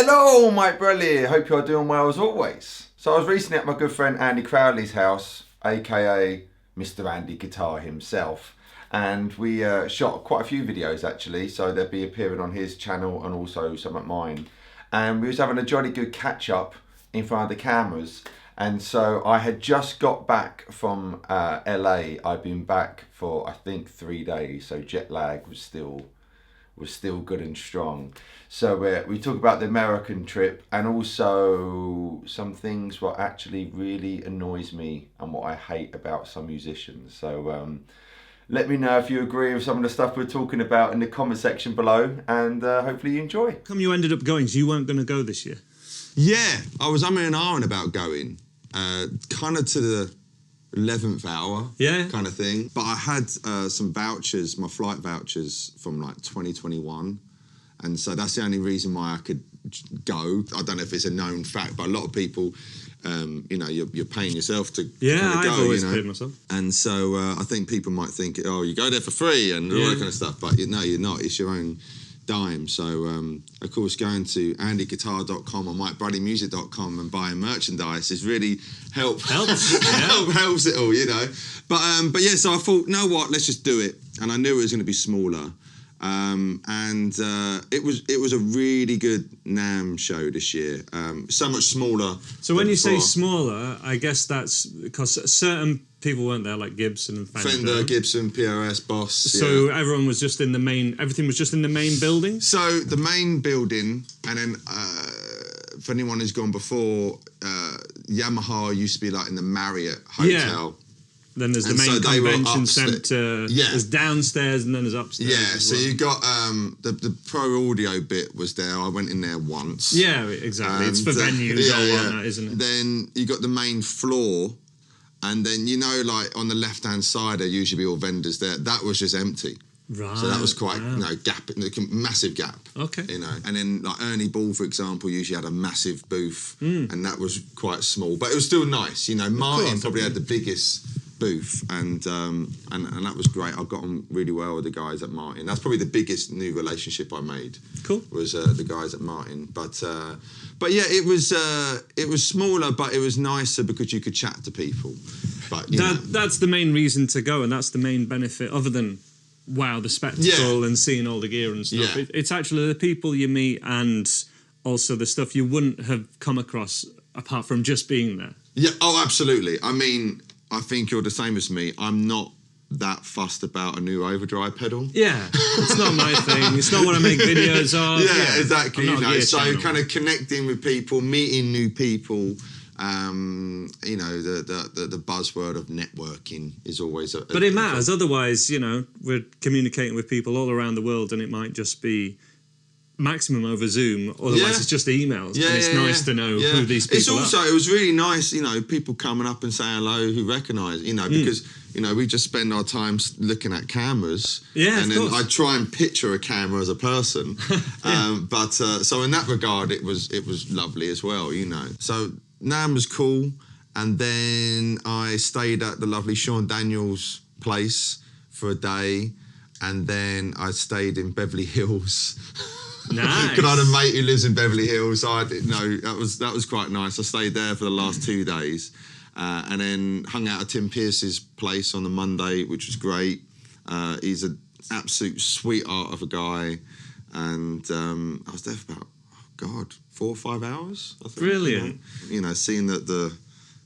Hello, Mike Brelly. Hope you're doing well as always. So I was recently at my good friend Andy Crowley's house, aka Mr. Andy Guitar himself, and we shot quite a few videos actually, so they'll be appearing on his channel and also some at mine. And we was having a jolly good catch up in front of the cameras. And so I had just got back from LA. I'd been back for I think 3 days, so jet lag was still good and strong. So we talk about the American trip and also some things what actually really annoys me and what I hate about some musicians. So let me know if you agree with some of the stuff we're talking about in the comment section below, and hopefully you enjoy. How come you ended up going? So you weren't going to go this year? Yeah, I was umming and ahhing about going, kind of to the 11th hour kind of thing. But I had some vouchers, my flight vouchers from like 2021. And so that's the only reason why I could go. I don't know if it's a known fact, but a lot of people, you know, you're paying yourself to kind of go. I've always paid myself. And so I think people might think, oh, you go there for free and all that kind of stuff. But no, you're not. It's your own dime. So, of course, going to andyguitar.com or mikebruddymusic.com and buying merchandise is really helps it all, you know. But yeah, so I thought, know what, let's just do it. And I knew it was going to be smaller. And it was a really good NAMM show this year. So much smaller. So when you say smaller, I guess that's because certain people weren't there, like Gibson and Fender, Gibson, PRS, Boss. So everyone was just in the main. Everything was just in the main building. So the main building, and then for anyone who's gone before, Yamaha used to be like in the Marriott Hotel. Yeah. Then there's the main convention centre. Yeah. There's downstairs and then there's upstairs. Yeah, so you got the pro audio bit was there. I went in there once. Yeah, exactly. It's for venues or whatnot, isn't it? Then you got the main floor, and then you know, like on the left hand side, there usually be all vendors there. That was just empty. Right. So that was quite, you know, massive gap. Okay. You know, and then like Ernie Ball, for example, usually had a massive booth, and that was quite small, but it was still nice. You know, Martin probably had the biggest booth, and that was great. I got on really well with the guys at Martin. That's probably the biggest new relationship I made. Cool. Was the guys at Martin, but yeah, it was smaller, but it was nicer because you could chat to people. But that's the main reason to go, and that's the main benefit, other than the spectacle and seeing all the gear and stuff. Yeah. It's actually the people you meet and also the stuff you wouldn't have come across apart from just being there. Yeah. Oh, absolutely. I mean, I think you're the same as me. I'm not that fussed about a new overdrive pedal. Yeah, it's not my thing. It's not what I make videos of. Yeah, exactly. You know, so kind of connecting with people, meeting new people. You know, the buzzword of networking is always but it matters. Otherwise, you know, we're communicating with people all around the world, and it might just be maximum over Zoom. Otherwise, it's just emails. And it's nice to know who these people are. It was really nice, you know, people coming up and saying hello who recognise, you know, because, you know, we just spend our time looking at cameras. Yeah, and then I try and picture a camera as a person. But so in that regard, it was lovely as well, you know. So NAMM was cool. And then I stayed at the lovely Sean Daniels' place for a day. And then I stayed in Beverly Hills. Nice. Because I had a mate who lives in Beverly Hills. So I didn't know, that was quite nice. I stayed there for the last 2 days. And then hung out at Tim Pierce's place on the Monday, which was great. He's an absolute sweetheart of a guy. And I was there for about, 4 or 5 hours, I think. Brilliant. You know, seeing the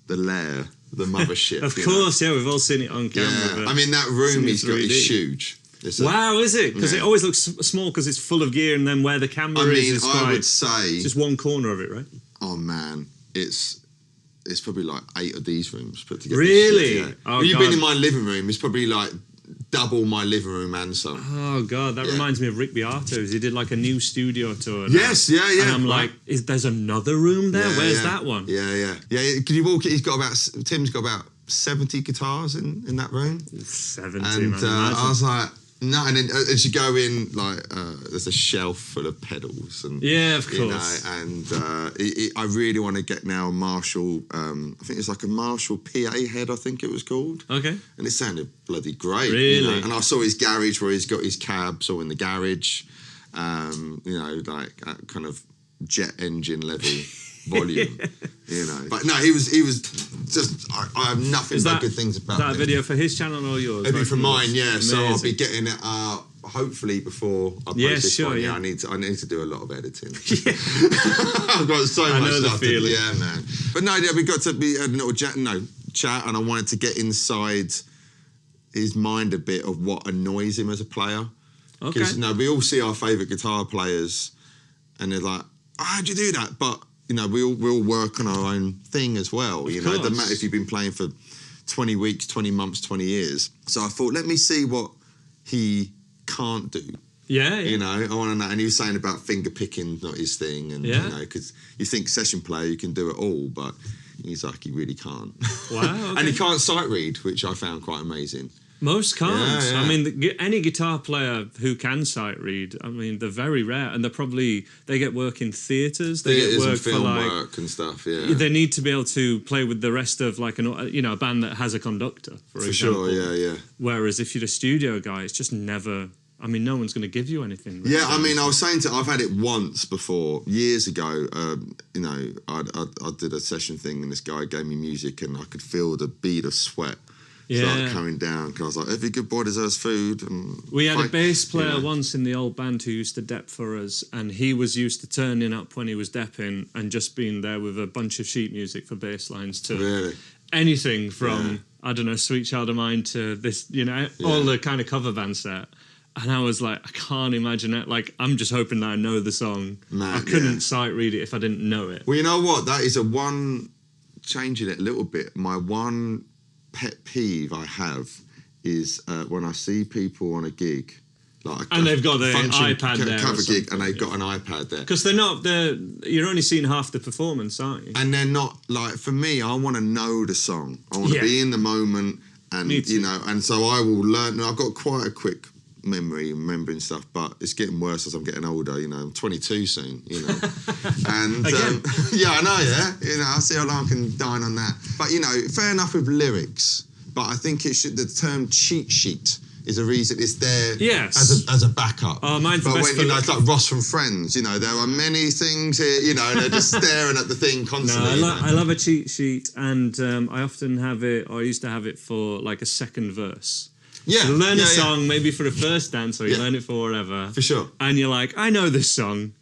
lair, the mothership. Of course, we've all seen it on camera. Yeah. I mean, that room he's got is huge. Wow, is it? Because it always looks small because it's full of gear, and then where the camera is I would say it's just one corner of it, right? Oh man, it's probably like 8 of these rooms put together. Really? Yeah. Oh, you've been in my living room. It's probably like double my living room and some. Oh god, that reminds me of Rick Beato's. He did like a new studio tour. Yes, yeah. And I'm like, there's another room there? Where's that one? Yeah. Can you walk it? Tim's got about 70 guitars in that room. 70, and man. I was like, no, and then as you go in, like, there's a shelf full of pedals. And, of course. You know, and I really want to get now a Marshall, I think it's like a Marshall PA head, I think it was called. Okay. And it sounded bloody great. Really? You know? And I saw his garage where he's got his cabs all in the garage. You know, like kind of jet engine level volume, you know. But no, he was just. I have nothing but good things about. Is that a video for his channel or yours? It'd be for mine, yeah. Amazing. So I'll be getting it out hopefully before I post this one. Yeah, I need to do a lot of editing. I've got so much stuff to do. Yeah, man. But no, yeah, we got to be a little chat, and I wanted to get inside his mind a bit of what annoys him as a player. Okay. Because we all see our favourite guitar players, and they're like, "Oh, how'd you do that?" But we all work on our own thing as well. It doesn't matter if you've been playing for 20 weeks, 20 months, 20 years. So I thought, let me see what he can't do. Yeah. I want to know. And he was saying about finger picking, not his thing. And, because you think session player, you can do it all, but he's like, he really can't. Wow. Okay. And he can't sight read, which I found quite amazing. Most can't. Yeah. I mean, any guitar player who can sight read, I mean, they're very rare, and they get work in theatres. They get work and film for work and stuff. Yeah, they need to be able to play with the rest of like a band that has a conductor, for example. Sure, yeah. Whereas if you're a studio guy, it's just never. I mean, no one's going to give you anything. Really. Yeah, I mean, I was saying I've had it once before, years ago. I did a session thing, and this guy gave me music, and I could feel the bead of sweat. Start coming down, because I was like, every good boy deserves food. And we had a bass player once in the old band who used to dep for us, and he was used to turning up when he was depping and just being there with a bunch of sheet music for bass lines to anything from, I don't know, Sweet Child of Mine to this, all the kind of cover band set. And I was like, I can't imagine it. Like, I'm just hoping that I know the song. Man, I couldn't sight read it if I didn't know it. Well, you know what? That is changing it a little bit. My one pet peeve I have is when I see people on a gig, and they've got their iPad there, cover gig, and they've got an iPad there, because you're only seeing half the performance, aren't you? And they're not like, for me, I want to know the song. I want to be in the moment, and and so I will learn. I've got quite a quick memory, remembering stuff, but it's getting worse as I'm getting older. I'm 22 soon. And I know. I see how long I can dine on that. But fair enough with lyrics. But I think the term cheat sheet is a reason it's there as a backup. Oh, mine's but the best. It's like Ross from Friends. There are many things here. And they're just staring at the thing constantly. No, I love a cheat sheet, and I often have it, or I used to have it for like a second verse. Yeah, you learn a song maybe for the first dance, or you learn it for whatever. For sure. And you're like, I know this song,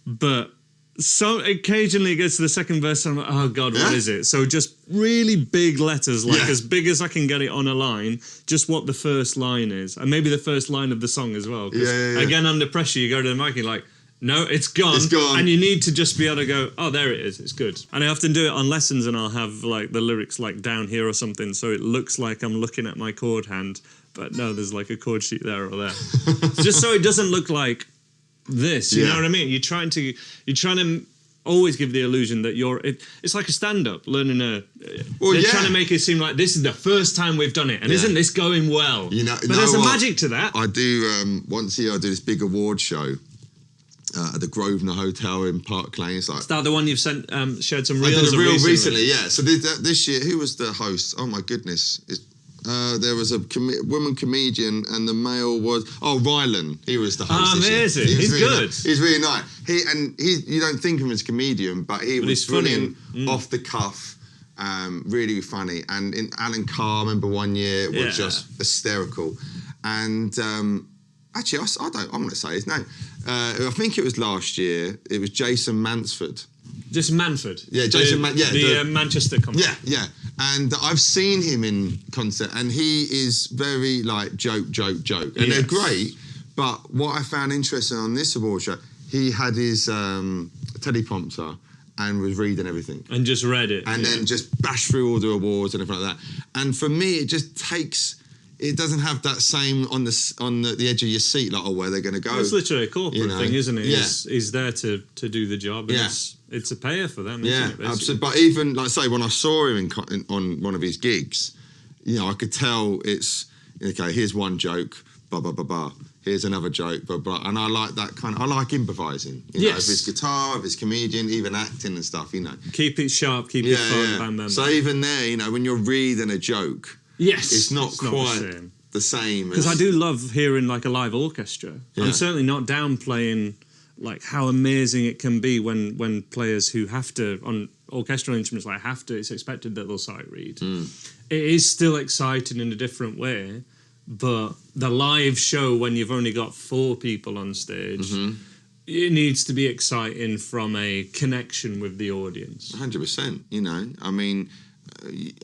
but so occasionally it gets to the second verse, and I'm like, oh God, what is it? So just really big letters, as big as I can get it on a line, just what the first line is, and maybe the first line of the song as well. Again, under pressure, you go to the mic, and you're like, no, it's gone. It's gone. And you need to just be able to go, oh, there it is, it's good. And I often do it on lessons, and I'll have like the lyrics like down here or something, so it looks like I'm looking at my chord hand, but no, there's like a chord sheet there or there. Just so it doesn't look like this, you know what I mean? You're trying to always give the illusion that it's like a stand-up, learning trying to make it seem like this is the first time we've done it, and isn't this going well? But there's a magic to that. I do, once a year I do this big award show at the Grosvenor Hotel in Park Lane. It's like, is that the one you've sent, shared some reels I did a reel recently? Yeah. So this year, who was the host? Oh my goodness. There was a woman comedian, and the male was Rylan. He was the host. Amazing. He's really good. Nice. He's really nice. You don't think of him as a comedian, but he was brilliant, off the cuff, really funny. And in Alan Carr, I remember one year, was just hysterical. And actually, I'm going to say his name. I think it was last year. It was Jason Mansford. Jason Manford. Yeah, Jason. The Manchester comic. Yeah. And I've seen him in concert, and he is very like joke. And they're great. But what I found interesting on this award show, he had his teleprompter and was reading everything. And just read it. And then just bashed through all the awards and everything like that. And for me, it just takes... It doesn't have that same on the edge of your seat, like, where they're going to go. It's literally a corporate thing, isn't it? Yeah. He's there to do the job. And it's a payer for them, isn't it? Absolutely. But even, like, say, when I saw him on one of his gigs, I could tell it's, okay, here's one joke, blah, blah, blah, blah. Here's another joke, blah, blah. And I like that I like improvising. If it's guitar, if it's comedian, even acting and stuff, Keep it sharp, keep it fun, bam. So even there, when you're reading a joke... Yes, it's not quite the same. Because I do love hearing like a live orchestra. I'm certainly not downplaying like how amazing it can be when players who have to, on orchestral instruments, like have to, it's expected that they'll sight read. It is still exciting in a different way, but the live show when you've only got 4 people on stage, it needs to be exciting from a connection with the audience. 100%, you know. I mean,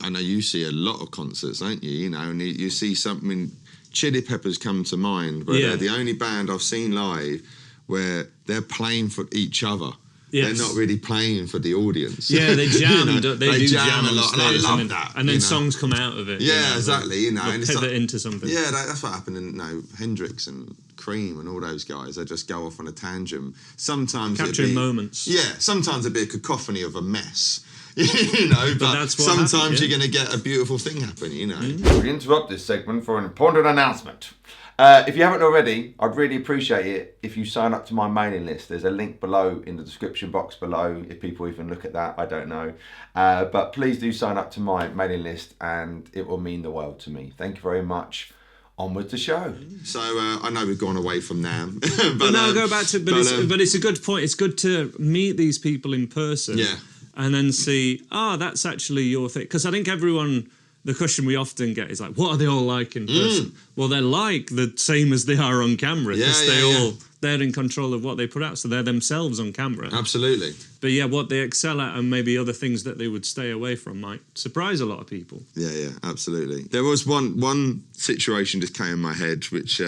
I know you see a lot of concerts, don't you? You know, and you see something. Chili Peppers come to mind, but they're the only band I've seen live where they're playing for each other. Yes. They're not really playing for the audience. Yeah, they jam. You know, they do jam a lot, and I love that. And then songs come out of it. Yeah, exactly. You know, and pivot into something. Yeah, that's what happened in Hendrix and Cream and all those guys. They just go off on a tangent. Sometimes capturing moments. Yeah, sometimes it'd be a cacophony of a mess. You know, but that's what sometimes happened, you're going to get a beautiful thing happen, you know. We interrupt this segment for an important announcement. If you haven't already, I'd really appreciate it if you sign up to my mailing list. There's a link below in the description box below. If people even look at that, I don't know. But please do sign up to my mailing list and it will mean the world to me. Thank you very much. On with the show. So I know we've gone away from NAMM. but no, go back to but it's a good point. It's good to meet these people in person. Yeah. And then see, that's actually your thing. Because I think everyone, the question we often get is like, what are they all like in person? Well, they're like the same as they are on camera. Because they're in control of what they put out. So they're themselves on camera. Absolutely. But yeah, what they excel at and maybe other things that they would stay away from might surprise a lot of people. Yeah, absolutely. There was one situation just came in my head, which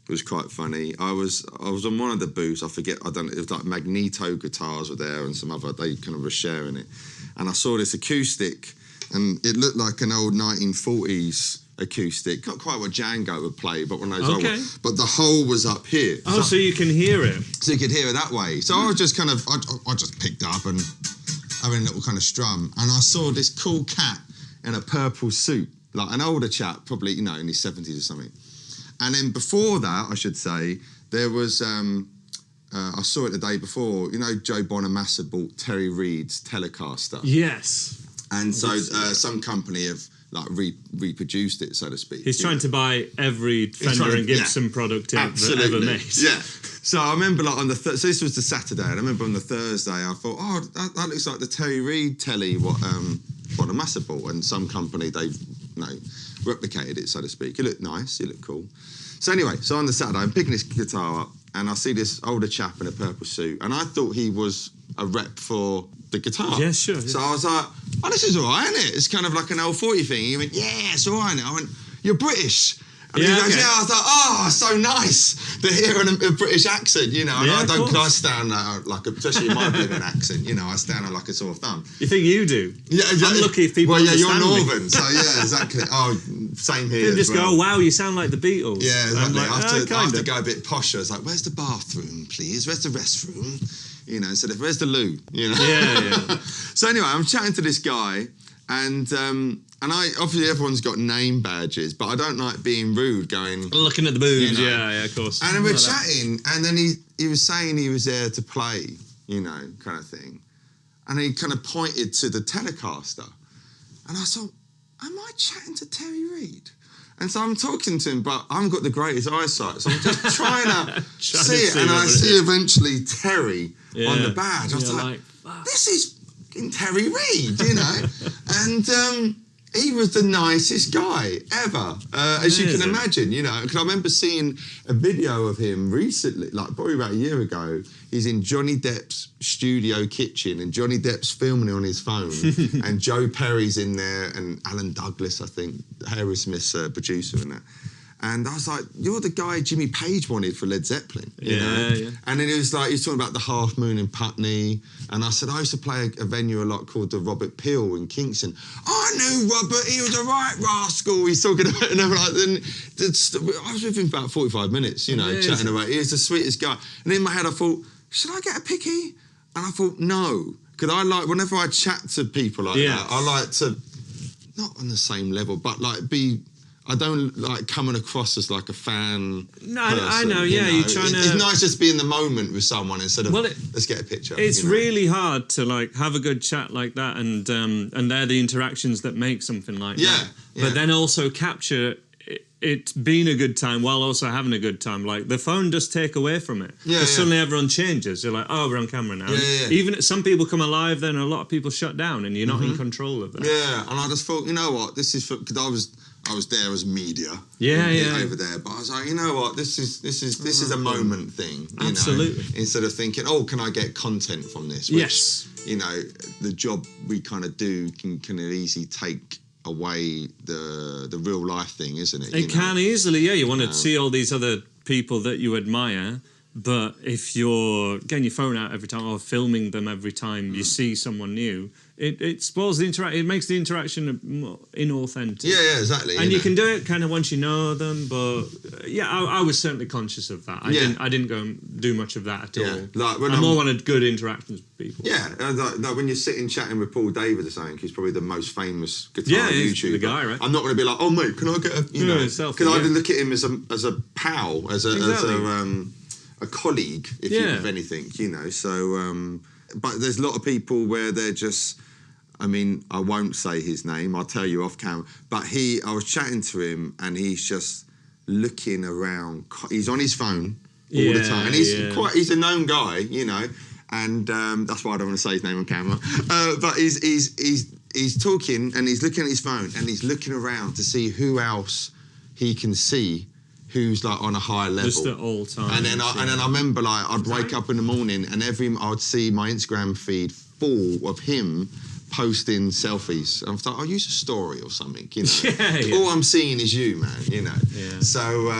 was quite funny. I was on one of the booths. I forget. I don't know. It was like Magneto guitars were there, and some other. They kind of were sharing it, and I saw this acoustic, and it looked like an old 1940s acoustic. Not quite what Django would play, but one of those old ones. But the hole was up here. Oh, so you can hear it. So you could hear it that way. So I was just kind of. I just picked up and having a little kind of strum, and I saw this cool cat in a purple suit, like an older chap, probably in his 70s or something. And then before that, I should say, there was, I saw it the day before, Joe Bonamassa bought Terry Reid's Telecaster. Yes. And so some company have like reproduced it, so to speak. He's trying to buy every Fender and Gibson product ever made. Yeah. So I remember so this was the Saturday, and I remember on the Thursday, I thought, that looks like the Terry Reid telly what Bonamassa bought, and some company they've, replicated it, so to speak. It looked nice, it looked cool. So anyway, so on the Saturday, I'm picking this guitar up, and I see this older chap in a purple suit, and I thought he was a rep for the guitar. Yeah, sure. So I was like, this is all right, isn't it? It's kind of like an old 40 thing. He went, yeah, it's all right. I went, you're British. And he goes, I was like, so nice to hear a British accent, and I don't, because I stand like, especially in my Blenheim accent, I stand like a sore thumb. You think you do? Yeah, exactly. I'm lucky if people understand you're Northern, me. So yeah, exactly. Same here. You just go, wow, you sound like the Beatles. Yeah, exactly. Like, I have to go a bit posher. It's like, where's the bathroom, please? Where's the restroom? Instead of, where's the loo? Yeah. So anyway, I'm chatting to this guy, and obviously everyone's got name badges, but I don't like being rude, going looking at the boobs. Yeah, of course. And then we're chatting, and then he was saying he was there to play, kind of thing, and he kind of pointed to the Telecaster, and I thought, am I chatting to Terry Reid? And so I'm talking to him, but I haven't got the greatest eyesight, so I'm just trying to see it, and I see eventually Terry on the badge. I was like, this is Terry Reid, and he was the nicest guy ever, as you can imagine, because I remember seeing a video of him recently, like probably about a year ago. He's in Johnny Depp's studio kitchen, and Johnny Depp's filming it on his phone, and Joe Perry's in there, and Alan Douglas, I think, Aerosmith's producer in that. And I was like, you're the guy Jimmy Page wanted for Led Zeppelin, you know? Yeah. And then he was talking about the Half Moon in Putney. And I said, I used to play a venue a lot called the Robert Peel in Kingston. I knew Robert, he was a right rascal. He's talking about, and I was with him for about 45 minutes, chatting about, he was the sweetest guy. And in my head, I thought, should I get a picky? And I thought, no. Because whenever I chat to people like that, I like to, not on the same level, but I don't like coming across as like a fan. No, I know. Yeah, you're trying to. It's nice just to be in the moment with someone instead of let's get a picture. It's really hard to have a good chat like that, and they're the interactions that make something like that. Yeah. But then also capture it being a good time while also having a good time. Like, the phone does take away from it. Yeah, Because suddenly everyone changes. You're like, oh, we're on camera now. Yeah. Even if some people come alive, then a lot of people shut down, and you're not in control of that. Yeah, and I just thought, you know what, this is because I was there as media. Over there, but I was like, you know what, this is a moment thing. You Absolutely. know? Instead of thinking, oh, can I get content from this? Which, Yes. You know, the job we kind of do can easily take away the real life thing, isn't it? It can easily, yeah. You want to see all these other people that you admire, but if you're getting your phone out every time or filming them every time you see someone new, it spoils the interaction. It makes the interaction more inauthentic. Yeah, exactly. And you can do it kind of once you know them, but I was certainly conscious of that. I didn't go and do much of that at all. Like when I more wanted good interactions with people. Yeah, like when you're sitting chatting with Paul David or something, he's probably the most famous guitar YouTuber. The guy, right? I'm not going to be like, oh mate, can I get a selfie? Because I look at him as a pal, as a colleague, if anything, you know. So, but there's a lot of people where they're just. I mean, I won't say his name. I'll tell you off camera. But I was chatting to him, and he's just looking around. He's on his phone all the time, and he's a known guy, you know. And that's why I don't want to say his name on camera. But he's talking, and he's looking at his phone, and he's looking around to see who else he can see. Who's like on a higher level, just at all times. And then I remember, like, I'd wake up in the morning, and I'd see my Instagram feed full of him posting selfies. And I was like, I'll use a story or something, you know. All I'm seeing is you, man, you know. Yeah. So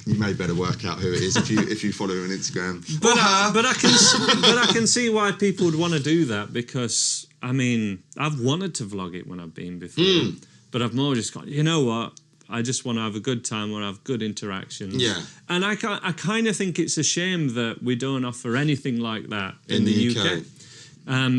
you may better work out who it is if you follow him on Instagram. But I can see why people would want to do that, because I mean, I've wanted to vlog it when I've been before, but I've more just gone, you know what? I just want to have a good time, want to have good interactions. Yeah. And I kind of think it's a shame that we don't offer anything like that in the UK.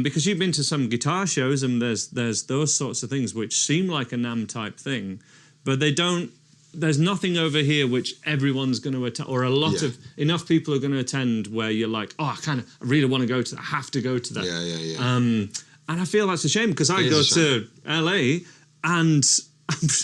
Because you've been to some guitar shows, and there's those sorts of things which seem like a NAMM type thing, but they don't. There's nothing over here which everyone's going to attend, or enough people are going to attend where you're like, oh, I really want to go to that. I have to go to that. Yeah. And I feel that's a shame, because I go to LA and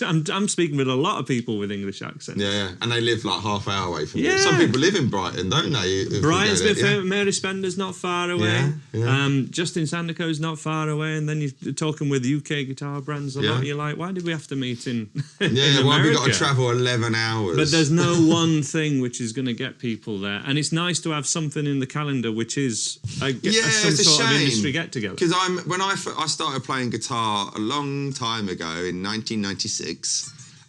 I'm speaking with a lot of people with English accents. Yeah, and they live like half hour away from you. Some people live in Brighton, don't they? Brighton's my favourite. Mary Spender's not far away. Yeah. Justin Sandico's not far away, and then you're talking with UK guitar brands a lot. You're like, why did we have to meet in America? Why have we got to travel 11 hours? But there's no one thing which is going to get people there, and it's nice to have something in the calendar which is some sort of industry get together. Because when I started playing guitar a long time ago in 1996,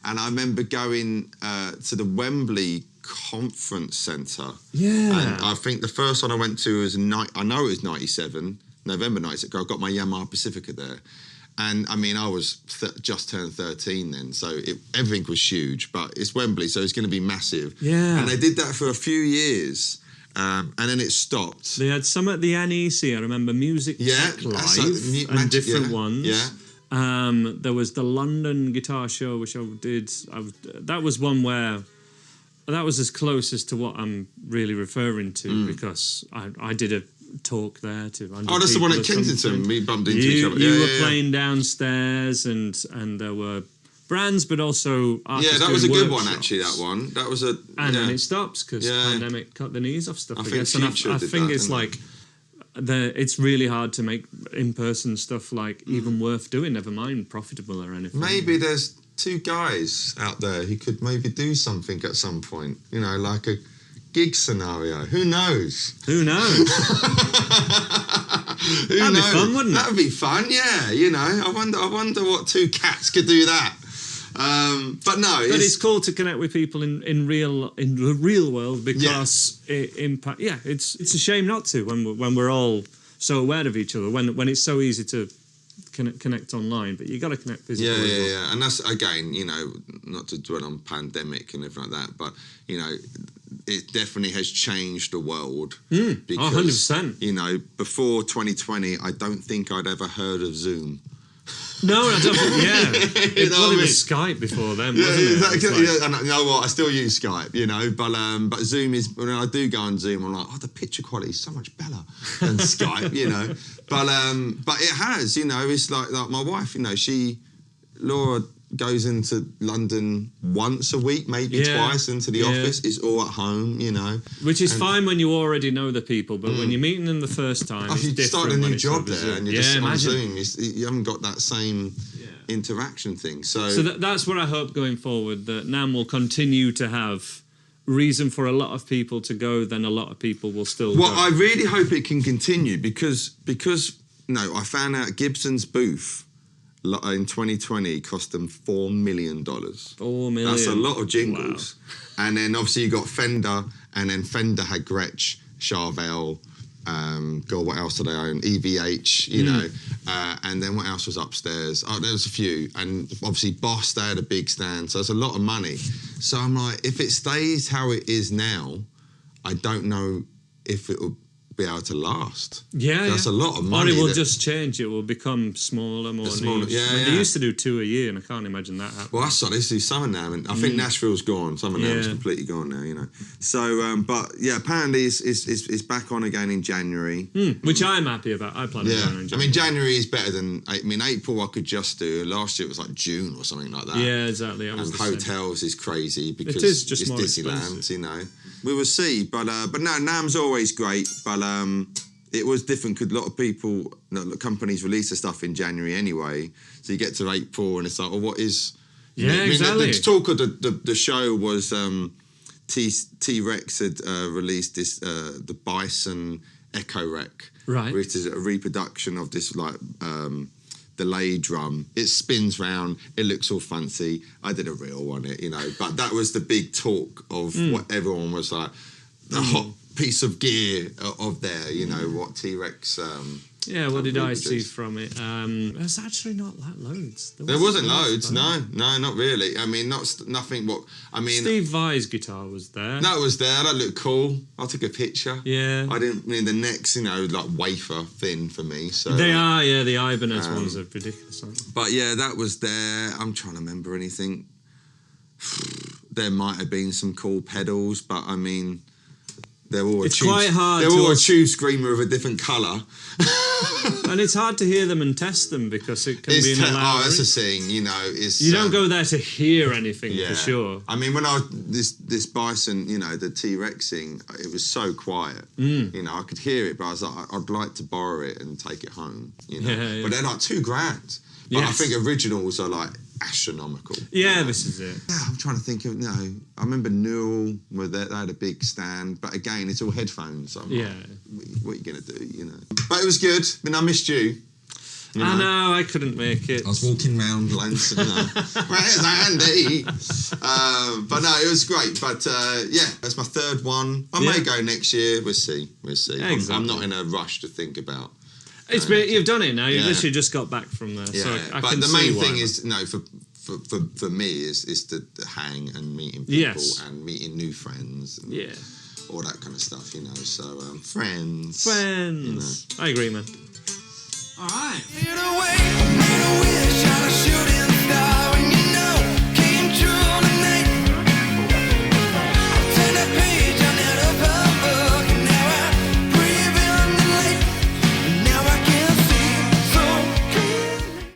and I remember going to the Wembley Conference Centre. Yeah. And I think the first one I went to was I know it was 97, November 96. I got my Yamaha Pacifica there. And I mean, I was just turned 13 then, so everything was huge, but it's Wembley, so it's going to be massive. Yeah. And they did that for a few years. And then it stopped. They had some at the NEC, I remember, Music Tech Live, and different ones. Yeah. There was the London Guitar Show, which I did. That was one where that was as close as to what I'm really referring to, because I did a talk there to. Oh, that's the one at Kensington. We bumped into each other. You were playing downstairs, and there were brands, but also artists. Yeah, that was a good one actually. That one. That was a. And then it stops because the pandemic cut the knees off stuff. I guess, and I think it's like. It's really hard to make in-person stuff like even worth doing, never mind profitable or anything. Maybe there's two guys out there who could maybe do something at some point, you know, like a gig scenario. Who knows? Who knows? That'd be fun, wouldn't it? That'd be fun, yeah. You know, I wonder what two cats could do that. But no, it's cool to connect with people in the real world, because it impact. Yeah, it's a shame not to when we're all so aware of each other. When it's so easy to connect online, but you got to connect physically. Yeah. And that's, again, you know, not to dwell on pandemic and everything like that, but you know, it definitely has changed the world. Because 100%. You know, before 2020, I don't think I'd ever heard of Zoom. No, I don't think, it was Skype before then, wasn't it? Exactly. And you know what, I still use Skype, you know, but Zoom is, when I do go on Zoom, I'm like, oh, the picture quality is so much better than Skype, you know. But it has, you know, it's like my wife, you know, Laura goes into London once a week, maybe twice into the office. It's all at home, you know. Which is fine when you already know the people, but when you're meeting them the first time, it's you different. Start a new job there and you're just on imagine. Zoom. You haven't got that same interaction thing. So that's what I hope going forward, that NAMM will continue to have reason for a lot of people to go, then a lot of people will still go. I really hope it can continue because I found out Gibson's booth in 2020 cost them $4 million. $4 million. That's a lot of jingles. Wow. And then obviously you got Fender, and then Fender had Gretsch, Charvel, God, what else did they own? EVH, you know. And then what else was upstairs? Oh, there was a few. And obviously Boss, they had a big stand. So it's a lot of money. So I'm like, if it stays how it is now, I don't know if it will be able to last. That's a lot of money. Or it will just change. It will become smaller, more niche. They used to do 2 a year, and I can't imagine that happening. Well, that's what they do summer now. And I think Nashville's gone. Summer now is completely gone now, you know. So, but yeah, apparently it's back on again in January. Which I'm happy about. I plan on going in January. I mean, January is better than... April I could just do. Last year it was like June or something like that. Yeah, exactly. And hotels is crazy because it is just it's more Disneyland, expensive. you know. We will see. But no, NAMM's always great. But it was different because a lot of people, companies release their stuff in January anyway. So you get to April and it's like, well, what is... exactly. The talk of the show was T-Rex had released this, the Bison Echo Rec. Right. Which is a reproduction of this, like... delay drum. It spins round. It looks all fancy. I did a reel on it, you know. But that was the big talk of what everyone was like, the hot piece of gear of there, you know, what T-Rex... what did I see from it? There's actually not that loads. There wasn't loads, no, not really. I mean, nothing what... I mean... Steve Vai's guitar was there. That was there. That looked cool. I took a picture. Yeah. I didn't... I mean, the neck's, you know, like wafer thin for me, so... They are, the Ibanez ones are ridiculous, aren't they? But yeah, that was there. I'm trying to remember anything. There might have been some cool pedals, but I mean... They're all a tube screamer of a different colour. And it's hard to hear them and test them because it can be in a loud... that's the thing, you know. You don't go there to hear anything, for sure. I mean, when this Bison, you know, the T-Rex thing, it was so quiet. You know, I could hear it, but I was like, I'd like to borrow it and take it home, you know. But they're like $2,000. But I think originals are like astronomical. Yeah, this is it. Yeah, I'm trying to think of, I remember Newell, they had a big stand, but again, it's all headphones. So I'm like, what are you going to do, you know? But it was good. I mean, I missed you. I know, I couldn't make it. I was walking around lonesome. Where's Andy? But no, it was great. But that's my third one. I may go next year. We'll see. Exactly. I'm not in a rush to think about. You've done it now. You've literally just got back from there. Yeah, so I but can the see main why. thing is, for me is the hang and meeting people and meeting new friends. And all that kind of stuff, you know. So friends. You know. I agree, man. All right.